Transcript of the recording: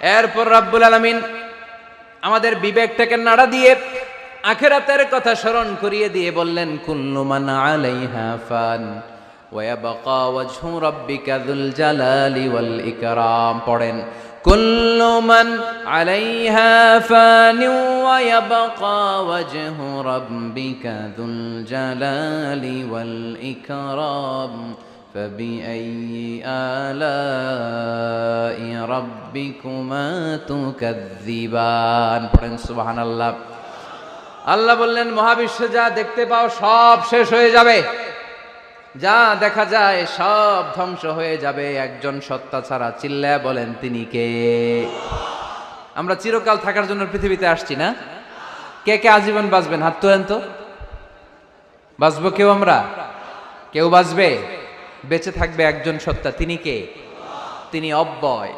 এরপর রাব্বুল আলামিন আমাদের বিবেকটাকে নাড়া দিয়ে আখিরাতের কথা স্মরণ করিয়ে দিয়ে বললেন, কুল্লু মান আলাইহা ফান ওয়া ইয়াবকা ওয়াজহু রাব্বিকা যুল জালালি ওয়াল ইকরাম। পড়েন, কুল্লু মান আলাইহা ফান ওয়া ইয়াবকা ওয়াজহু রাব্বিকা যুল জালালি ওয়াল ইকরাম فبأي آلاء ربكما تكذبان। পড়েন সুবহানাল্লাহ। আল্লাহ বললেন, মহাবিশ্বে যা দেখতে পাও সব শেষ হয়ে যাবে, যা দেখা যায় সব ধ্বংস হয়ে যাবে একজন সত্তা ছাড়া। চিল্লায়া বলেন, তিনি কে? আমরা চিরকাল থাকার জন্য পৃথিবীতে আসছি না? কে কে আজীবন বাঁচবেন? হাত তোলেন তো। বাঁচবো কেউ? আমরা কেউ বাঁচবে? বেঁচে থাকবে একজন সত্তা, তিনি কে? তিনি অব্যয়।